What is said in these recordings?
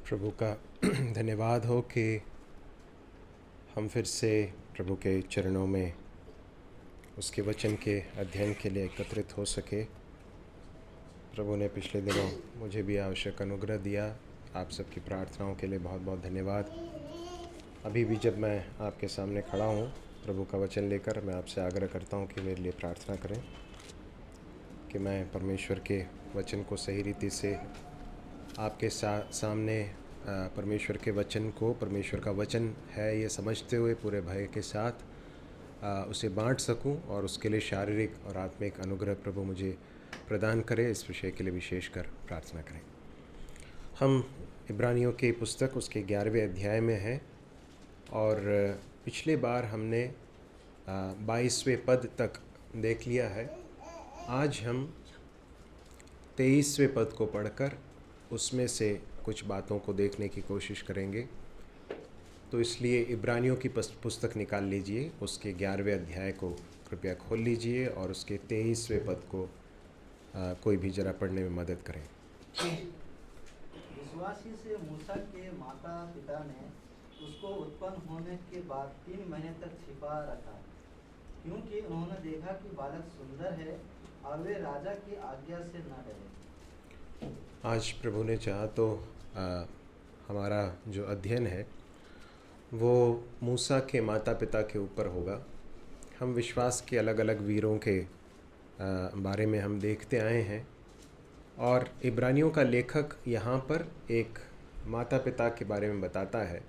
प्रभु का धन्यवाद हो कि हम फिर से प्रभु के चरणों में उसके वचन के अध्ययन के लिए एकत्रित हो सके। प्रभु ने पिछले दिनों मुझे भी आवश्यक अनुग्रह दिया। आप सबकी प्रार्थनाओं के लिए बहुत बहुत धन्यवाद। अभी भी जब मैं आपके सामने खड़ा हूँ प्रभु का वचन लेकर, मैं आपसे आग्रह करता हूँ कि मेरे लिए प्रार्थना करें कि मैं परमेश्वर के वचन को सही रीति से आपके सामने परमेश्वर के वचन को परमेश्वर का वचन है ये समझते हुए पूरे भय के साथ उसे बांट सकूं और उसके लिए शारीरिक और आत्मिक अनुग्रह प्रभु मुझे प्रदान करे। इस विषय के लिए विशेषकर प्रार्थना करें। हम इब्रानियों की पुस्तक उसके 11वें अध्याय में हैं और पिछले बार हमने 22वें पद तक देख लिया है। आज हम 23वें पद को पढ़कर उसमें से कुछ बातों को देखने की कोशिश करेंगे। तो इसलिए इब्रानियों की पुस्तक निकाल लीजिए, उसके 11वें अध्याय को कृपया खोल लीजिए और उसके 23वें पद को कोई भी जरा पढ़ने में मदद करें। विश्वासी से मूसा के माता पिता ने उसको उत्पन्न होने के बाद 3 महीने तक छिपा रखा, क्योंकि उन्होंने देखा कि बालक सुंदर है और वे राजा की आज्ञा से न डरे। आज प्रभु ने चाहा तो हमारा जो अध्ययन है वो मूसा के माता पिता के ऊपर होगा। हम विश्वास के अलग अलग वीरों के बारे में हम देखते आए हैं और इब्रानियों का लेखक यहाँ पर एक माता पिता के बारे में बताता है।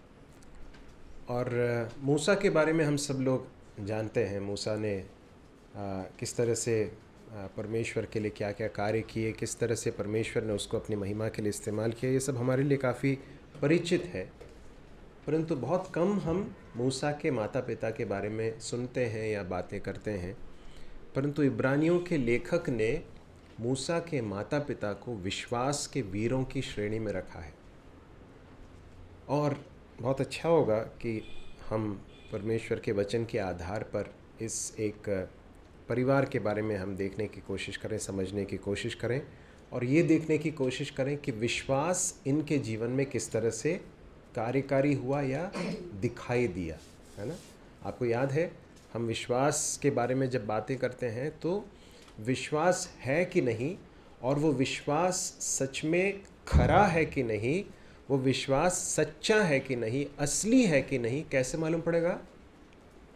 और मूसा के बारे में हम सब लोग जानते हैं, मूसा ने किस तरह से परमेश्वर के लिए क्या क्या कार्य किए, किस तरह से परमेश्वर ने उसको अपनी महिमा के लिए इस्तेमाल किया, ये सब हमारे लिए काफ़ी परिचित है। परंतु बहुत कम हम मूसा के माता पिता के बारे में सुनते हैं या बातें करते हैं। परंतु इब्रानियों के लेखक ने मूसा के माता पिता को विश्वास के वीरों की श्रेणी में रखा है। और बहुत अच्छा होगा कि हम परमेश्वर के वचन के आधार पर इस एक परिवार के बारे में हम देखने की कोशिश करें, समझने की कोशिश करें और ये देखने की कोशिश करें कि विश्वास इनके जीवन में किस तरह से कार्यकारी हुआ या दिखाई दिया, है ना। आपको याद है, हम विश्वास के बारे में जब बातें करते हैं तो विश्वास है कि नहीं और वो विश्वास सच में खरा है कि नहीं, वो विश्वास सच्चा है कि नहीं, असली है कि नहीं, कैसे मालूम पड़ेगा?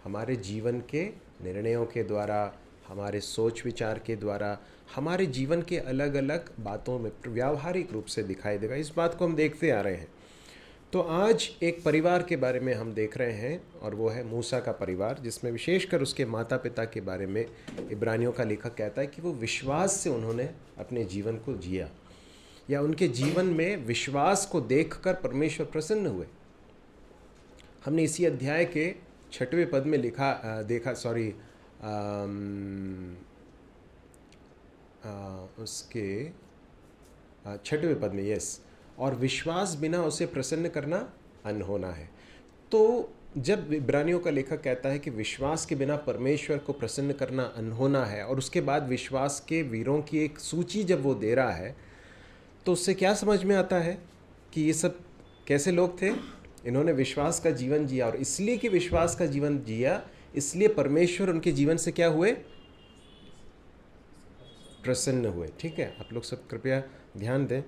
हमारे जीवन के निर्णयों के द्वारा, हमारे सोच विचार के द्वारा, हमारे जीवन के अलग अलग बातों में व्यावहारिक रूप से दिखाई देगा। इस बात को हम देखते आ रहे हैं। तो आज एक परिवार के बारे में हम देख रहे हैं और वो है मूसा का परिवार, जिसमें विशेषकर उसके माता पिता के बारे में इब्रानियों का लेखक कहता है कि वो विश्वास से उन्होंने अपने जीवन को जिया या उनके जीवन में विश्वास को देखकर परमेश्वर प्रसन्न हुए। हमने इसी अध्याय के 6वें पद में उसके 6वें पद में और विश्वास बिना उसे प्रसन्न करना अनहोना है। तो जब इब्रानियों का लेखक कहता है कि विश्वास के बिना परमेश्वर को प्रसन्न करना अनहोना है और उसके बाद विश्वास के वीरों की एक सूची जब वो दे रहा है, तो उससे क्या समझ में आता है कि ये सब कैसे लोग थे? इन्होंने विश्वास का जीवन जिया और इसलिए कि विश्वास का जीवन जिया, इसलिए परमेश्वर उनके जीवन से क्या हुए? प्रसन्न हुए। ठीक है, आप लोग सब कृपया ध्यान दें।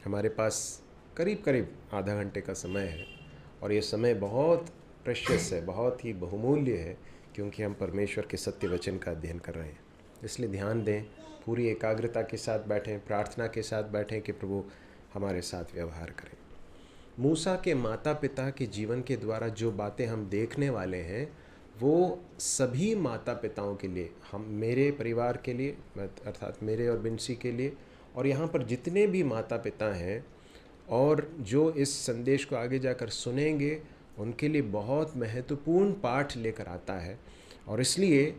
हमारे पास करीब करीब आधा घंटे का समय है और ये समय बहुत प्रेशियस है, बहुत ही बहुमूल्य है, क्योंकि हम परमेश्वर के सत्य वचन का अध्ययन कर रहे हैं। इसलिए ध्यान दें, पूरी एकाग्रता के साथ बैठें, प्रार्थना के साथ बैठें कि प्रभु हमारे साथ व्यवहार करें। मूसा के माता पिता के जीवन के द्वारा जो बातें हम देखने वाले हैं वो सभी माता पिताओं के लिए, हम मेरे परिवार के लिए अर्थात मेरे और बिन्सी के लिए, और यहाँ पर जितने भी माता पिता हैं और जो इस संदेश को आगे जाकर सुनेंगे, उनके लिए बहुत महत्वपूर्ण पाठ लेकर आता है। और इसलिए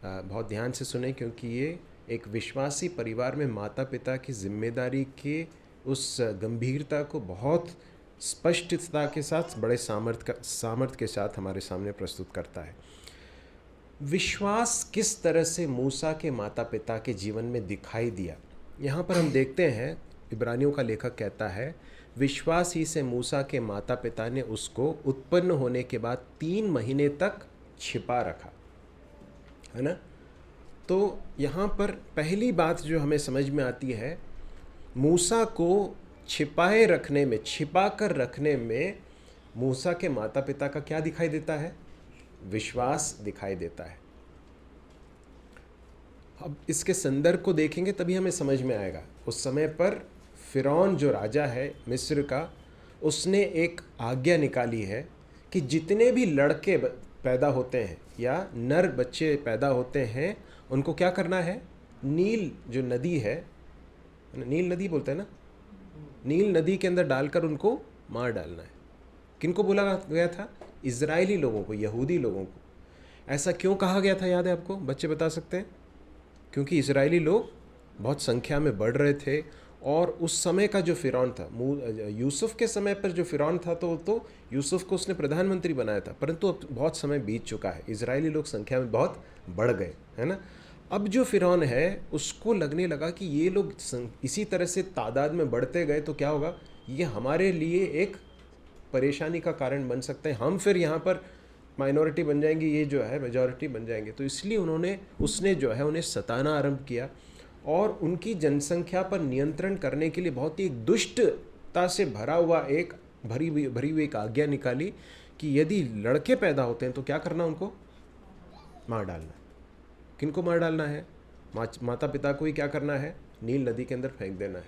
बहुत ध्यान से सुने, क्योंकि ये एक विश्वासी परिवार में माता पिता की जिम्मेदारी के उस गंभीरता को बहुत स्पष्टता के साथ, बड़े सामर्थ्य के साथ हमारे सामने प्रस्तुत करता है। विश्वास किस तरह से मूसा के माता पिता के जीवन में दिखाई दिया, यहाँ पर हम देखते हैं। इब्रानियों का लेखक कहता है विश्वास ही से मूसा के माता पिता ने उसको उत्पन्न होने के बाद 3 महीने तक छिपा रखा, है ना। तो यहाँ पर पहली बात जो हमें समझ में आती है, मूसा को छिपाए रखने में, छिपा कर रखने में मूसा के माता पिता का क्या दिखाई देता है? विश्वास दिखाई देता है। अब इसके संदर्भ को देखेंगे तभी हमें समझ में आएगा। उस समय पर फ़िरौन जो राजा है मिस्र का, उसने एक आज्ञा निकाली है कि जितने भी लड़के पैदा होते हैं या नर बच्चे पैदा होते हैं, उनको क्या करना है? नील जो नदी है, नील नदी बोलते हैं ना, नील नदी के अंदर डालकर उनको मार डालना है। किनको बोला गया था? इजरायली लोगों को, यहूदी लोगों को। ऐसा क्यों कहा गया था, याद है आपको? बच्चे बता सकते हैं? क्योंकि इजरायली लोग बहुत संख्या में बढ़ रहे थे और उस समय का जो फ़िरौन था, यूसुफ के समय पर जो फ़िरौन था तो यूसुफ को उसने प्रधानमंत्री बनाया था, परंतु अब बहुत समय बीत चुका है, इजरायली लोग संख्या में बहुत बढ़ गए, है ना। अब जो फ़िरौन है उसको लगने लगा कि ये लोग इसी तरह से तादाद में बढ़ते गए तो क्या होगा, ये हमारे लिए एक परेशानी का कारण बन सकते हैं, हम फिर यहाँ पर माइनॉरिटी बन जाएंगे, ये जो है मेजॉरिटी बन जाएंगे। तो इसलिए उसने जो है उन्हें सताना आरंभ किया और उनकी जनसंख्या पर नियंत्रण करने के लिए बहुत ही दुष्टता से भरा हुआ एक भरी हुई एक आज्ञा निकाली कि यदि लड़के पैदा होते हैं तो क्या करना, उनको मार डालना। किनको मार डालना है? माता पिता को ही क्या करना है? नील नदी के अंदर फेंक देना है।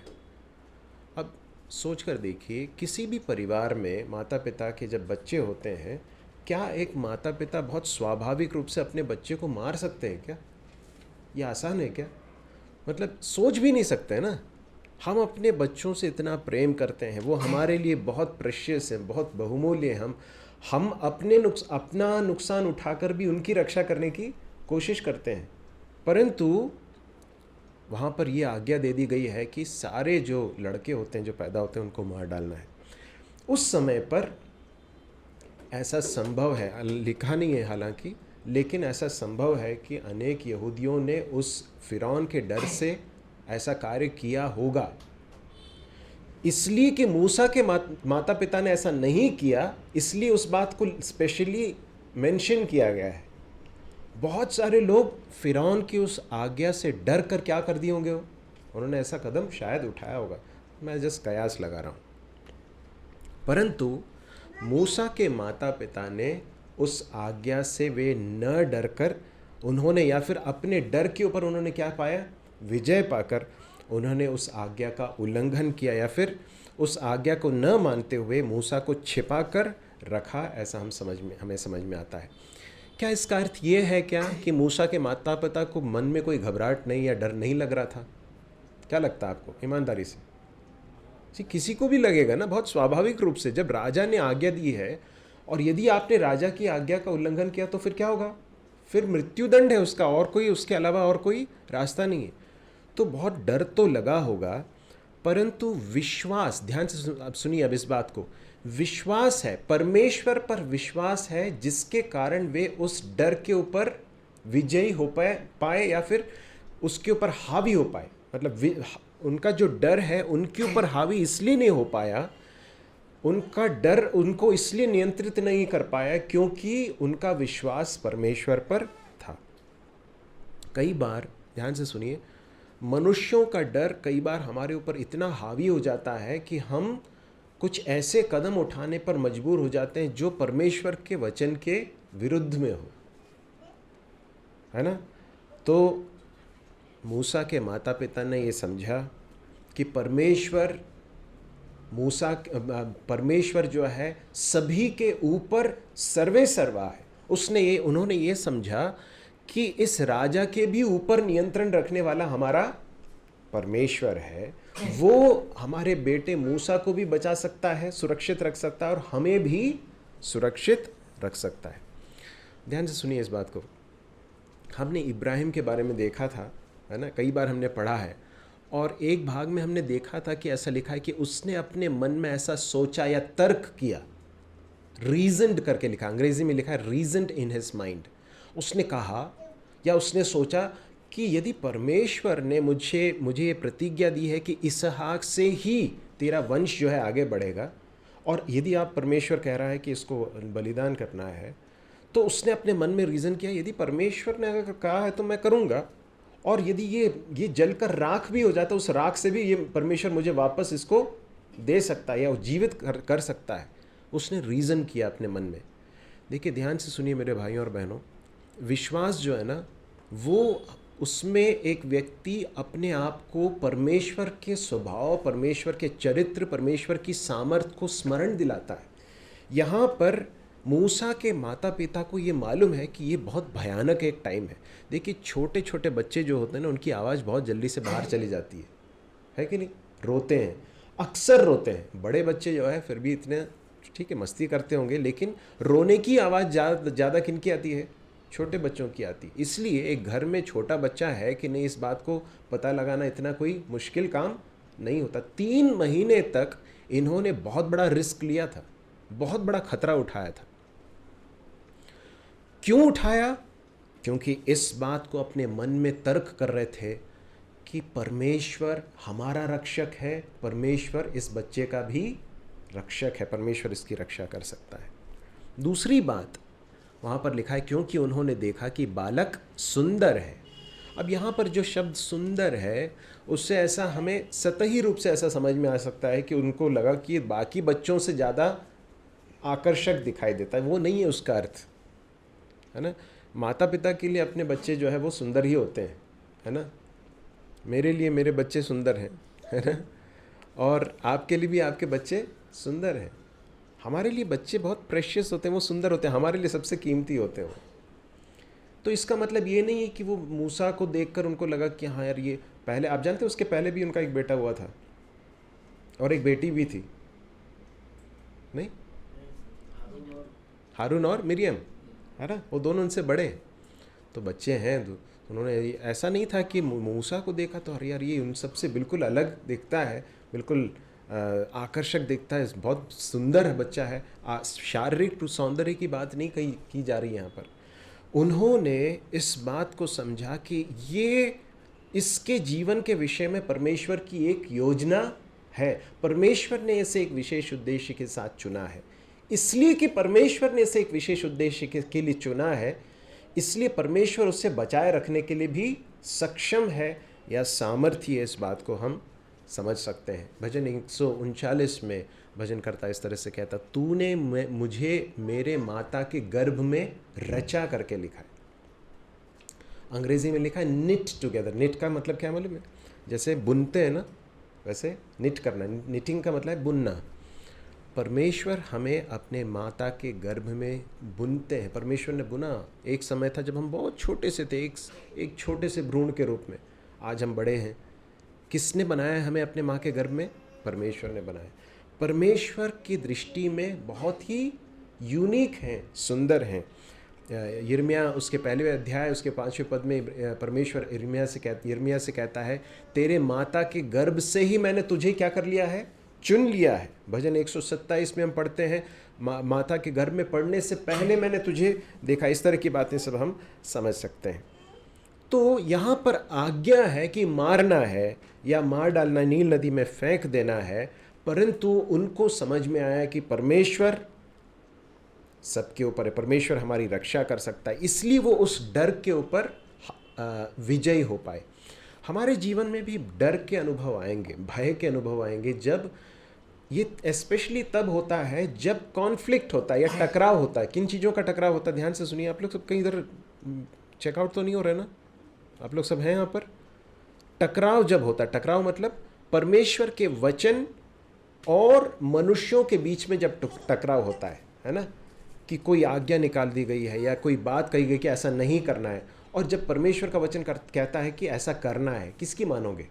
अब सोच कर देखिए, किसी भी परिवार में माता पिता के जब बच्चे होते हैं, क्या एक माता पिता बहुत स्वाभाविक रूप से अपने बच्चे को मार सकते हैं क्या? ये आसान है क्या? मतलब सोच भी नहीं सकते हैं ना। हम अपने बच्चों से इतना प्रेम करते हैं, वो हमारे लिए बहुत प्रेशियस हैं, बहुत बहुमूल्य हैं। हम अपना नुकसान उठाकर भी उनकी रक्षा करने की कोशिश करते हैं, परंतु वहाँ पर ये आज्ञा दे दी गई है कि सारे जो लड़के होते हैं जो पैदा होते हैं उनको मार डालना है। उस समय पर ऐसा संभव है, लिखा नहीं है हालांकि, लेकिन ऐसा संभव है कि अनेक यहूदियों ने उस फ़िरौन के डर से ऐसा कार्य किया होगा। इसलिए कि मूसा के माता पिता ने ऐसा नहीं किया, इसलिए उस बात को स्पेशली मेंशन किया गया है। बहुत सारे लोग फ़िरौन की उस आज्ञा से डर कर क्या कर दिए होंगे, उन्होंने ऐसा कदम शायद उठाया होगा, मैं जस्ट कयास लगा रहा हूँ। परंतु मूसा के माता पिता ने उस आज्ञा से वे न डर कर, उन्होंने या फिर अपने डर के ऊपर उन्होंने क्या पाया? विजय पाकर उन्होंने उस आज्ञा का उल्लंघन किया या फिर उस आज्ञा को न मानते हुए मूसा को छिपा कर रखा, ऐसा हमें समझ में आता है। क्या इसका अर्थ ये है क्या कि मूसा के माता पिता को मन में कोई घबराहट नहीं या डर नहीं लग रहा था? क्या लगता है आपको ईमानदारी से? जी, किसी को भी लगेगा ना, बहुत स्वाभाविक रूप से। जब राजा ने आज्ञा दी है और यदि आपने राजा की आज्ञा का उल्लंघन किया तो फिर क्या होगा? फिर मृत्युदंड है उसका, और कोई उसके अलावा और कोई रास्ता नहीं है। तो बहुत डर तो लगा होगा, परंतु विश्वास, ध्यान से अब सुनिए अब इस बात को, विश्वास है, परमेश्वर पर विश्वास है, जिसके कारण वे उस डर के ऊपर विजयी हो पाए या फिर उसके ऊपर हावी हो पाए। मतलब उनका जो डर है उनके ऊपर हावी इसलिए नहीं हो पाया, उनका डर उनको इसलिए नियंत्रित नहीं कर पाया क्योंकि उनका विश्वास परमेश्वर पर था। कई बार, ध्यान से सुनिए, मनुष्यों का डर कई बार हमारे ऊपर इतना हावी हो जाता है कि हम कुछ ऐसे कदम उठाने पर मजबूर हो जाते हैं जो परमेश्वर के वचन के विरुद्ध में हो, है ना। तो मूसा के माता पिता ने ये समझा कि परमेश्वर जो है सभी के ऊपर सर्वे सर्वा है। उन्होंने ये समझा कि इस राजा के भी ऊपर नियंत्रण रखने वाला हमारा परमेश्वर है। वो हमारे बेटे मूसा को भी बचा सकता है, सुरक्षित रख सकता है और हमें भी सुरक्षित रख सकता है। ध्यान से सुनिए इस बात को। हमने इब्राहिम के बारे में देखा था, है ना, कई बार हमने पढ़ा है, और एक भाग में हमने देखा था कि ऐसा लिखा है कि उसने अपने मन में ऐसा सोचा या तर्क किया, रीजनड करके लिखा, अंग्रेजी में लिखा है रीजनड इन हिज माइंड। उसने कहा या उसने सोचा कि यदि परमेश्वर ने मुझे ये प्रतिज्ञा दी है कि इसहाक से ही तेरा वंश जो है आगे बढ़ेगा। और यदि आप परमेश्वर कह रहा है कि इसको बलिदान करना है, तो उसने अपने मन में रीज़न किया, यदि परमेश्वर ने अगर कहा है तो मैं करूँगा, और यदि ये जलकर राख भी हो जाता, उस राख से भी ये परमेश्वर मुझे वापस इसको दे सकता है या जीवित कर सकता है। उसने रीज़न किया अपने मन में। देखिए ध्यान से सुनिए मेरे भाइयों और बहनों, विश्वास जो है ना, वो उसमें एक व्यक्ति अपने आप को परमेश्वर के स्वभाव, परमेश्वर के चरित्र, परमेश्वर की सामर्थ को स्मरण दिलाता है। यहाँ पर मूसा के माता पिता को ये मालूम है कि ये बहुत भयानक एक टाइम है। देखिए छोटे छोटे बच्चे जो होते हैं ना, उनकी आवाज़ बहुत जल्दी से बाहर चली जाती है कि नहीं? रोते हैं, अक्सर रोते हैं। बड़े बच्चे जो है फिर भी इतने ठीक है, मस्ती करते होंगे, लेकिन रोने की आवाज़ ज़्यादा किनकी आती है? छोटे बच्चों की आती। इसलिए एक घर में छोटा बच्चा है कि नहीं, इस बात को पता लगाना इतना कोई मुश्किल काम नहीं होता। 3 महीने तक इन्होंने बहुत बड़ा रिस्क लिया था, बहुत बड़ा खतरा उठाया था। क्यों उठाया? क्योंकि इस बात को अपने मन में तर्क कर रहे थे कि परमेश्वर हमारा रक्षक है, परमेश्वर इस बच्चे का भी रक्षक है, परमेश्वर इसकी रक्षा कर सकता है। दूसरी बात वहाँ पर लिखा है, क्योंकि उन्होंने देखा कि बालक सुंदर है। अब यहाँ पर जो शब्द सुंदर है, उससे ऐसा हमें सतही रूप से ऐसा समझ में आ सकता है कि उनको लगा कि बाकी बच्चों से ज़्यादा आकर्षक दिखाई देता है। वो नहीं है उसका अर्थ, है ना। माता पिता के लिए अपने बच्चे जो है वो सुंदर ही होते हैं, है ना। मेरे लिए मेरे बच्चे सुंदर हैं, है ना, और आपके लिए भी आपके बच्चे सुंदर हैं। हमारे लिए बच्चे बहुत प्रेशियस होते हैं, वो सुंदर होते हैं, हमारे लिए सबसे कीमती होते हैं वो। तो इसका मतलब ये नहीं है कि वो मूसा को देखकर उनको लगा कि हाँ यार ये पहले, आप जानते हैं उसके पहले भी उनका एक बेटा हुआ था और एक बेटी भी थी, नहीं? हारून और मिरियम, है ना, वो दोनों उनसे बड़े हैं, तो बच्चे हैं। तो उन्होंने ऐसा नहीं था कि मूसा को देखा तो अरे यार ये उन सबसे बिल्कुल अलग दिखता है, बिल्कुल आकर्षक दिखता है, बहुत सुंदर बच्चा है। शारीरिक सौंदर्य की बात नहीं की जा रही यहाँ पर। उन्होंने इस बात को समझा कि ये इसके जीवन के विषय में परमेश्वर की एक योजना है, परमेश्वर ने इसे एक विशेष उद्देश्य के साथ चुना है। इसलिए कि परमेश्वर ने इसे एक विशेष उद्देश्य के लिए चुना है, इसलिए परमेश्वर उसे बचाए रखने के लिए भी सक्षम है या सामर्थ्य है। इस बात को हम समझ सकते हैं। भजन 139 में भजनकर्ता इस तरह से कहता, तूने मुझे मेरे माता के गर्भ में रचा करके लिखा है। अंग्रेजी में लिखा है निट टुगेदर। निट का मतलब क्या मालूम है? जैसे बुनते हैं ना, वैसे निट करना, निटिंग का मतलब है बुनना। परमेश्वर हमें अपने माता के गर्भ में बुनते हैं। परमेश्वर ने बुना। एक समय था जब हम बहुत छोटे से थे, एक छोटे से भ्रूण के रूप में। आज हम बड़े हैं। किसने बनाया हमें अपने माँ के गर्भ में? परमेश्वर ने बनाया। परमेश्वर की दृष्टि में बहुत ही यूनिक हैं, सुंदर हैं। यिर्मयाह उसके पहले अध्याय उसके 5वें पद में परमेश्वर यिर्मयाह से कहता है, तेरे माता के गर्भ से ही मैंने तुझे क्या कर लिया है? चुन लिया है। भजन 127 में हम पढ़ते हैं, माता के गर्भ में पड़ने से पहले मैंने तुझे देखा। इस तरह की बातें सब हम समझ सकते हैं। तो यहाँ पर आज्ञा है कि मारना है या मार डालना, नील नदी में फेंक देना है, परंतु उनको समझ में आया कि परमेश्वर सबके ऊपर है, परमेश्वर हमारी रक्षा कर सकता है, इसलिए वो उस डर के ऊपर विजयी हो पाए। हमारे जीवन में भी डर के अनुभव आएंगे, भय के अनुभव आएंगे, जब ये स्पेशली तब होता है जब कॉन्फ्लिक्ट होता है या टकराव होता है। किन चीज़ों का टकराव होता है? ध्यान से सुनिए। आप लोग सब कहीं इधर चेकआउट तो नहीं हो रहे ना? आप लोग सब हैं यहाँ पर? टकराव जब होता है, टकराव मतलब परमेश्वर के वचन और मनुष्यों के बीच में जब टकराव होता है ना, कि कोई आज्ञा निकाल दी गई है या कोई बात कही गई कि ऐसा नहीं करना है, और जब परमेश्वर का वचन कहता है कि ऐसा करना है, किसकी मानोगे?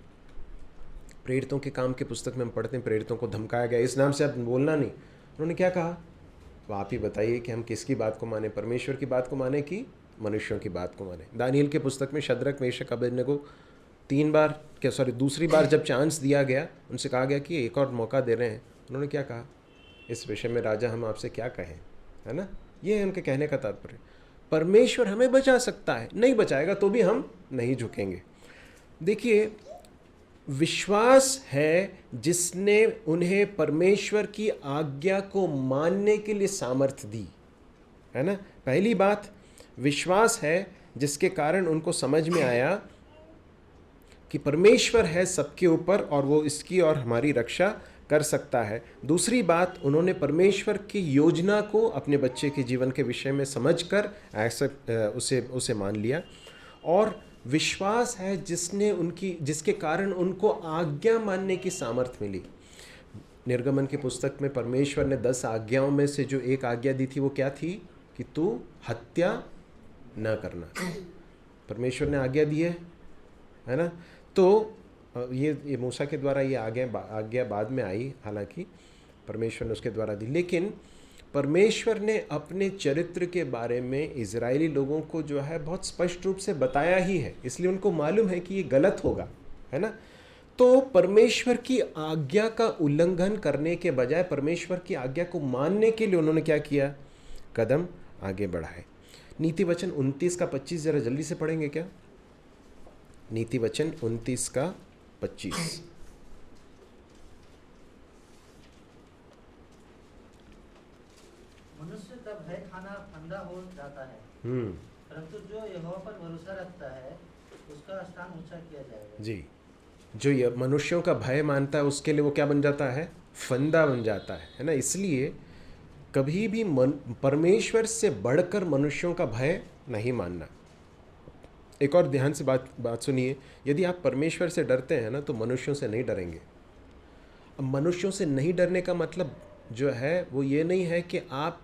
प्रेरितों के काम के पुस्तक में हम पढ़ते हैं, प्रेरितों को धमकाया गया, इस नाम से आप बोलना नहीं। उन्होंने क्या कहा? तो आप ही बताइए कि हम किसकी बात को माने, परमेश्वर की बात को माने कि मनुष्यों की बात को माने? दानिएल के पुस्तक में शद्रक, मेशक, अबेदनगो दूसरी बार जब चांस दिया गया, उनसे कहा गया कि एक और मौका दे रहे हैं। उन्होंने क्या कहा? इस विषय में राजा हम आपसे क्या कहें, है ना। ये है उनके कहने का तात्पर्य। परमेश्वर हमें बचा सकता है, नहीं बचाएगा तो भी हम नहीं झुकेंगे। देखिए विश्वास है जिसने उन्हें परमेश्वर की आज्ञा को मानने के लिए सामर्थ्य दी, है ना। पहली बात विश्वास है जिसके कारण उनको समझ में आया कि परमेश्वर है सबके ऊपर और वो इसकी और हमारी रक्षा कर सकता है। दूसरी बात, उन्होंने परमेश्वर की योजना को अपने बच्चे के जीवन के विषय में समझकर ऐसा उसे मान लिया। और विश्वास है जिसके कारण उनको आज्ञा मानने की सामर्थ्य मिली। निर्गमन की पुस्तक में परमेश्वर ने 10 आज्ञाओं में से जो एक आज्ञा दी थी वो क्या थी कि तू हत्या न करना। परमेश्वर ने आज्ञा दी है ना। तो ये मूसा के द्वारा ये आज्ञा बाद में आई, हालांकि परमेश्वर ने उसके द्वारा दी, लेकिन परमेश्वर ने अपने चरित्र के बारे में इजरायली लोगों को जो है बहुत स्पष्ट रूप से बताया ही है, इसलिए उनको मालूम है कि ये गलत होगा, है ना। तो परमेश्वर की आज्ञा का उल्लंघन करने के बजाय परमेश्वर की आज्ञा को मानने के लिए उन्होंने क्या किया, कदम आगे बढ़ाए। नीति वचन 29 का 25 जरा जल्दी से पढ़ेंगे क्या। नीति वचन 29 का 25। मनुष्य का भय खाना फंदा हो जाता है, परंतु जो यहोवा पर भरोसा रखता है उसका स्थान ऊंचा किया जाएगा। जी, जो ये मनुष्यों का भय मानता है उसके लिए वो क्या बन जाता है, फंदा बन जाता है ना। इसलिए कभी भी परमेश्वर से बढ़कर मनुष्यों का भय नहीं मानना। एक और ध्यान से बात सुनिए, यदि आप परमेश्वर से डरते हैं ना तो मनुष्यों से नहीं डरेंगे। अब मनुष्यों से नहीं डरने का मतलब जो है वो ये नहीं है कि आप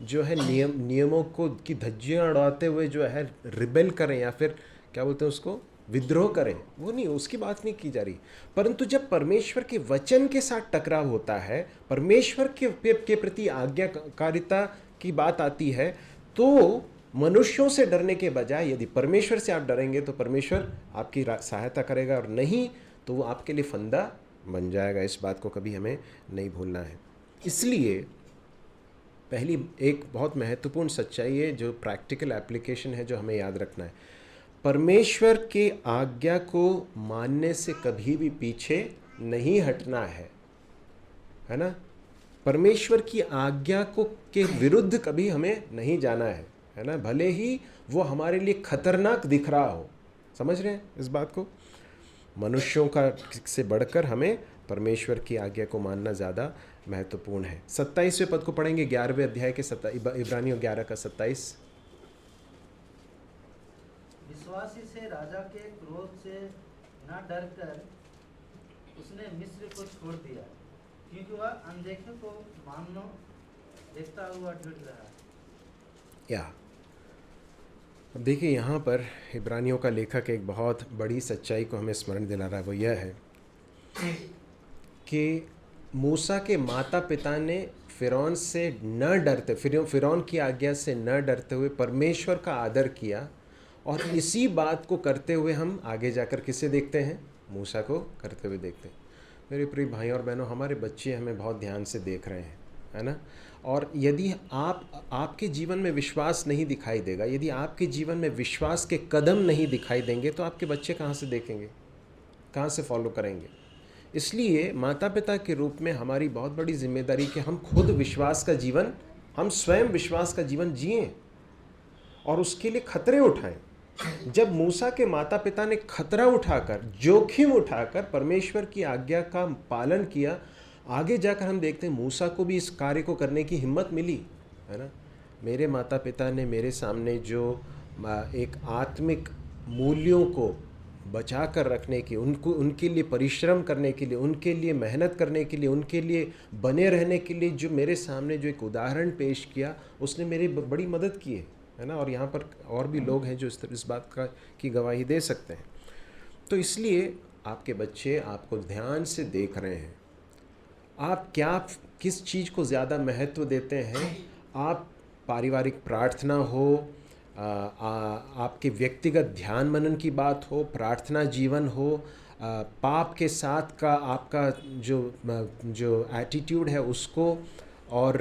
जो है नियमों को की धज्जियाँ उड़ाते हुए जो है रिबेल करें या फिर क्या बोलते हैं उसको, विद्रोह करें, वो नहीं, उसकी बात नहीं की जा रही। परंतु जब परमेश्वर के वचन के साथ टकराव होता है, परमेश्वर के प्रति आज्ञाकारिता की बात आती है, तो मनुष्यों से डरने के बजाय यदि परमेश्वर से आप डरेंगे तो परमेश्वर आपकी सहायता करेगा, और नहीं तो वो आपके लिए फंदा बन जाएगा। इस बात को कभी हमें नहीं भूलना है। इसलिए पहली एक बहुत महत्वपूर्ण सच्चाई है जो प्रैक्टिकल एप्लीकेशन है जो हमें याद रखना है, परमेश्वर के आज्ञा को मानने से कभी भी पीछे नहीं हटना है ना। परमेश्वर की आज्ञा को के विरुद्ध कभी हमें नहीं जाना है ना, भले ही वो हमारे लिए खतरनाक दिख रहा हो। समझ रहे हैं इस बात को। मनुष्यों का से बढ़कर हमें परमेश्वर की आज्ञा को मानना ज़्यादा महत्वपूर्ण है। 27वें पद को पढ़ेंगे 11वें अध्याय के इब्रानियों 11 का 27। विश्वासी से राजा के क्रोध से न डरकर उसने मिस्र को छोड़ दिया, क्योंकि वह अनदेखे को मानो देखता हुआ डर रहा। या अब देखिए, यहाँ पर इब्रानियों का लेखक एक बहुत बड़ी सच्चाई को हमें स्मरण दिला रहा है। वो यह है कि मूसा के माता पिता ने फ़िरौन से न डरते, फ़िरौन की आज्ञा से न डरते हुए परमेश्वर का आदर किया, और इसी बात को करते हुए हम आगे जाकर किसे देखते हैं, मूसा को करते हुए देखते हैं। मेरे प्रिय भाई और बहनों, हमारे बच्चे हमें बहुत ध्यान से देख रहे हैं, है ना। और यदि आपके जीवन में विश्वास नहीं दिखाई देगा, यदि आपके जीवन में विश्वास के कदम नहीं दिखाई देंगे, तो आपके बच्चे कहाँ से देखेंगे, कहाँ से फॉलो करेंगे। इसलिए माता पिता के रूप में हमारी बहुत बड़ी जिम्मेदारी कि हम खुद विश्वास का जीवन, हम स्वयं विश्वास का जीवन जिएं और उसके लिए खतरे उठाएं। जब मूसा के माता पिता ने खतरा उठाकर, जोखिम उठाकर परमेश्वर की आज्ञा का पालन किया, आगे जाकर हम देखते हैं मूसा को भी इस कार्य को करने की हिम्मत मिली, है ना। मेरे माता पिता ने मेरे सामने जो एक आत्मिक मूल्यों को बचा कर रखने की, उनके लिए परिश्रम करने के लिए, उनके लिए मेहनत करने के लिए, उनके लिए बने रहने के लिए जो मेरे सामने जो एक उदाहरण पेश किया, उसने मेरी बड़ी मदद की है ना। और यहाँ पर और भी लोग हैं जो इस बात की गवाही दे सकते हैं। तो इसलिए आपके बच्चे आपको ध्यान से देख रहे हैं। आप किस चीज़ को ज़्यादा महत्व देते हैं। आप पारिवारिक प्रार्थना हो, आपके व्यक्तिगत ध्यान मनन की बात हो, प्रार्थना जीवन हो, पाप के साथ का आपका जो एटीट्यूड है उसको, और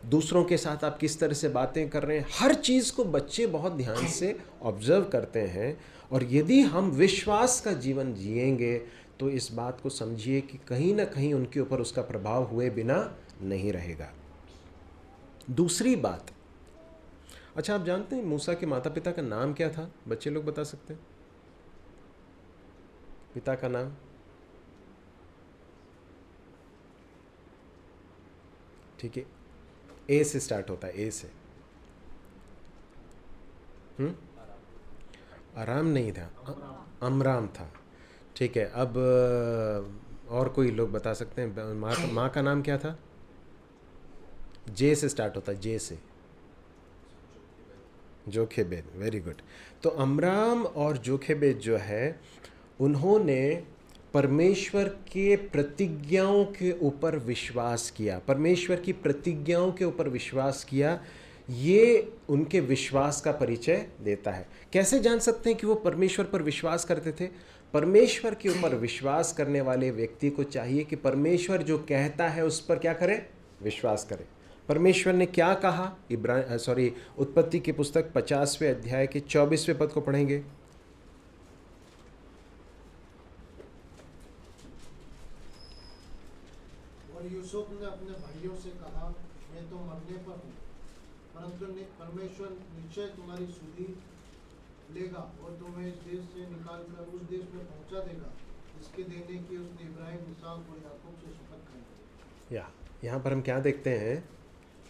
दूसरों के साथ आप किस तरह से बातें कर रहे हैं, हर चीज़ को बच्चे बहुत ध्यान से ऑब्जर्व करते हैं। और यदि हम विश्वास का जीवन जिएंगे तो इस बात को समझिए कि कहीं ना कहीं उनके ऊपर उसका प्रभाव हुए बिना नहीं रहेगा। दूसरी बात, अच्छा आप जानते हैं मूसा के माता पिता का नाम क्या था? बच्चे लोग बता सकते हैं पिता का नाम? ठीक है, ए से स्टार्ट होता है, ए से। आराम नहीं था, अमराम था। ठीक है, अब और कोई लोग बता सकते हैं? माँ का नाम क्या था? जे से स्टार्ट होता है, जे से। जोखेबेद, वेरी गुड। तो अमराम और जोखेबेद जो है, उन्होंने परमेश्वर के प्रतिज्ञाओं के ऊपर विश्वास किया, परमेश्वर की प्रतिज्ञाओं के ऊपर विश्वास किया। ये उनके विश्वास का परिचय देता है। कैसे जान सकते हैं कि वो परमेश्वर पर विश्वास करते थे? परमेश्वर के ऊपर विश्वास करने वाले व्यक्ति को चाहिए कि परमेश्वर जो कहता है उस पर क्या करे? विश्वास करे। परमेश्वर ने क्या कहा? उत्पत्ति की पुस्तक 50वें अध्याय के 24वें पद को पढ़ेंगे। और यूसुफ ने अपने भाइयों से कहा, मैं तो मरने पर हूँ, परंतु परमेश्वर निश्चय तुम्हारी सुधि लेगा और तुम्हें इस देश से निकालकर उस देश में पहुंचा देगा जिसके देने की उसने इब्राहिम, इसहाक और याकूब से शपथ खाई। यहाँ पर हम क्या देखते हैं?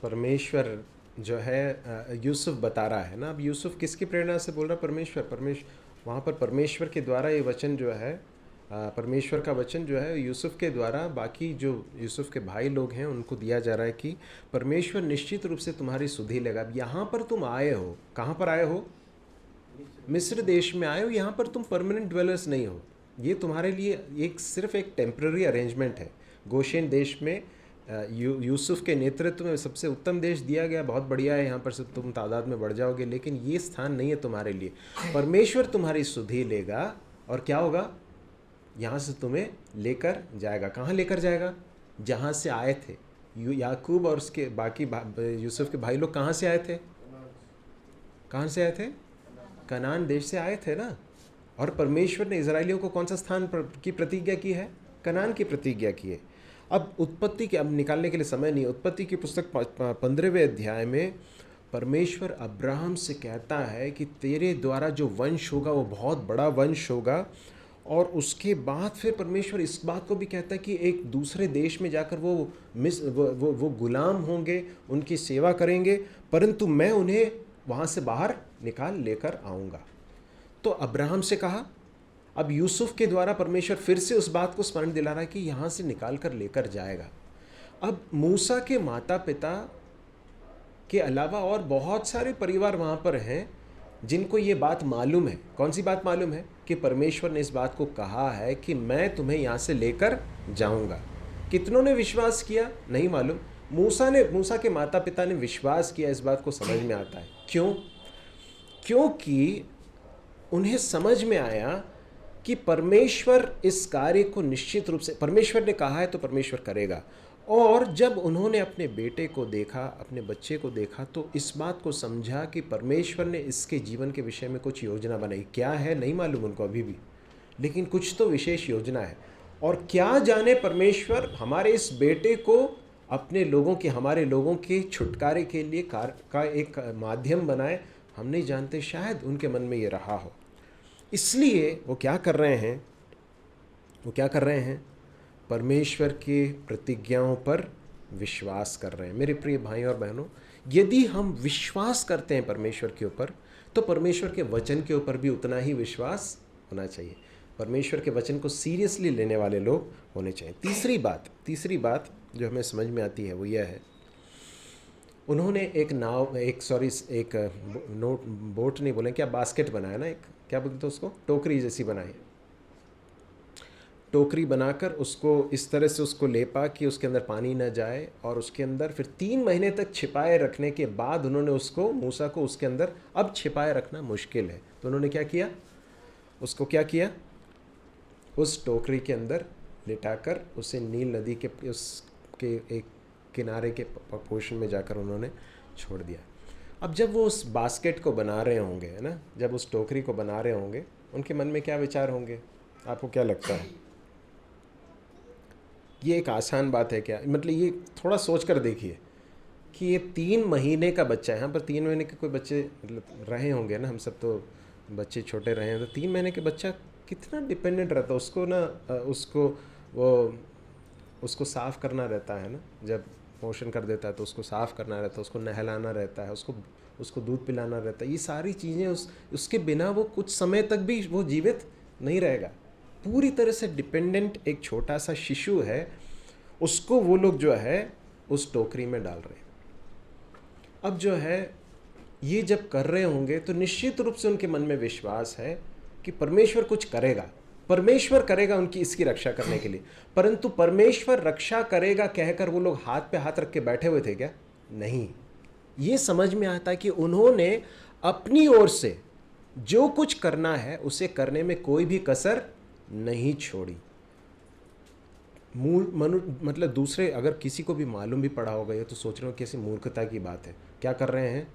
परमेश्वर जो है, यूसुफ बता रहा है ना। अब यूसुफ किसकी प्रेरणा से बोल रहा है? परमेश्वर वहाँ पर परमेश्वर के द्वारा ये वचन जो है, परमेश्वर का वचन जो है यूसुफ के द्वारा बाकी जो यूसुफ के भाई लोग हैं उनको दिया जा रहा है कि परमेश्वर निश्चित रूप से तुम्हारी सुधि लेगा। अब यहाँ पर तुम आए हो, कहाँ पर आए हो? मिस्र देश में आए हो। यहाँ पर तुम परमानेंट ड्वेलर्स नहीं हो। ये तुम्हारे लिए सिर्फ एक टेम्पररी अरेंजमेंट है। गोशेन देश में यूसुफ के नेतृत्व में सबसे उत्तम देश दिया गया, बहुत बढ़िया है, यहाँ पर से तुम तादाद में बढ़ जाओगे, लेकिन ये स्थान नहीं है तुम्हारे लिए। परमेश्वर तुम्हारी सुधि लेगा और क्या होगा? यहाँ से तुम्हें लेकर जाएगा। कहाँ लेकर जाएगा? जहाँ से आए थे। याकूब और उसके बाकी यूसुफ के भाई लोग कहाँ से आए थे? कहाँ से आए थे? कनान देश से आए थे ना। और परमेश्वर ने इजराइलियों को कौन सा स्थान की प्रतिज्ञा की है? कनान की प्रतिज्ञा की है। अब उत्पत्ति के, अब निकालने के लिए समय नहीं, उत्पत्ति की पुस्तक 15वें अध्याय में परमेश्वर अब्राहम से कहता है कि तेरे द्वारा जो वंश होगा वो बहुत बड़ा वंश होगा। और उसके बाद फिर परमेश्वर इस बात को भी कहता है कि एक दूसरे देश में जाकर वो गुलाम होंगे, उनकी सेवा करेंगे, परंतु मैं उन्हें वहाँ से बाहर निकाल लेकर आऊँगा। तो अब्राहम से कहा। अब यूसुफ के द्वारा परमेश्वर फिर से उस बात को स्मरण दिला रहा है कि यहाँ से निकाल कर लेकर जाएगा। अब मूसा के माता पिता के अलावा और बहुत सारे परिवार वहाँ पर हैं जिनको ये बात मालूम है। कौन सी बात मालूम है? कि परमेश्वर ने इस बात को कहा है कि मैं तुम्हें यहाँ से लेकर जाऊँगा। कितनों ने विश्वास किया नहीं मालूम। मूसा के माता पिता ने विश्वास किया, इस बात को समझ में आता है। क्यों? क्योंकि उन्हें समझ में आया कि परमेश्वर इस कार्य को निश्चित रूप से, परमेश्वर ने कहा है तो परमेश्वर करेगा। और जब उन्होंने अपने बेटे को देखा, अपने बच्चे को देखा, तो इस बात को समझा कि परमेश्वर ने इसके जीवन के विषय में कुछ योजना बनाई। क्या है नहीं मालूम उनको अभी भी, लेकिन कुछ तो विशेष योजना है। और क्या जाने परमेश्वर हमारे इस बेटे को अपने लोगों के, हमारे लोगों के छुटकारे के लिए का एक माध्यम बनाए, हम नहीं जानते। शायद उनके मन में ये रहा हो, इसलिए वो क्या कर रहे हैं? परमेश्वर के प्रतिज्ञाओं पर विश्वास कर रहे हैं। मेरे प्रिय भाइयों और बहनों, यदि हम विश्वास करते हैं परमेश्वर के ऊपर, तो परमेश्वर के वचन के ऊपर भी उतना ही विश्वास होना चाहिए। परमेश्वर के वचन को सीरियसली लेने वाले लोग होने चाहिए। तीसरी बात जो हमें समझ में आती है वो यह है, उन्होंने एक बोट नहीं बोले, क्या बास्केट बनाया ना, एक क्या बोलते हैं उसको, टोकरी जैसी बनाई। टोकरी बनाकर उसको इस तरह से उसको लेपा कि उसके अंदर पानी न जाए, और उसके अंदर फिर 3 महीने तक छिपाए रखने के बाद उन्होंने उसको, मूसा को उसके अंदर, अब छिपाए रखना मुश्किल है तो उन्होंने क्या किया? उस टोकरी के अंदर लिटाकर उसे नील नदी के उसके एक किनारे के पोर्शन में जाकर उन्होंने छोड़ दिया। अब जब वो उस बास्केट को बना रहे होंगे, है ना, जब उस टोकरी को बना रहे होंगे, उनके मन में क्या विचार होंगे? आपको क्या लगता है? ये एक आसान बात है क्या? मतलब ये थोड़ा सोच कर देखिए कि ये 3 महीने का बच्चा है। यहाँ पर 3 महीने के कोई बच्चे मतलब रहे होंगे ना, हम सब तो बच्चे छोटे रहे हैं, तो 3 महीने के बच्चा कितना डिपेंडेंट रहता है। उसको ना उसको साफ़ करना रहता है ना, जब पोषण कर देता है तो उसको साफ़ करना रहता है, उसको नहलाना रहता है, उसको दूध पिलाना रहता है। ये सारी चीज़ें उसके बिना वो कुछ समय तक भी वो जीवित नहीं रहेगा। पूरी तरह से डिपेंडेंट एक छोटा सा शिशु है, उसको वो लोग जो है उस टोकरी में डाल रहे हैं। अब जो है ये जब कर रहे होंगे तो निश्चित रूप से उनके मन में विश्वास है कि परमेश्वर कुछ करेगा, परमेश्वर करेगा उनकी इसकी रक्षा करने के लिए। परंतु परमेश्वर रक्षा करेगा कहकर वो लोग हाथ पे हाथ रख के बैठे हुए थे क्या? नहीं। ये समझ में आता है कि उन्होंने अपनी ओर से जो कुछ करना है उसे करने में कोई भी कसर नहीं छोड़ी। मतलब दूसरे अगर किसी को भी मालूम भी पड़ा होगा ये तो सोच रहे हो कैसी मूर्खता की बात है। क्या कर रहे हैं?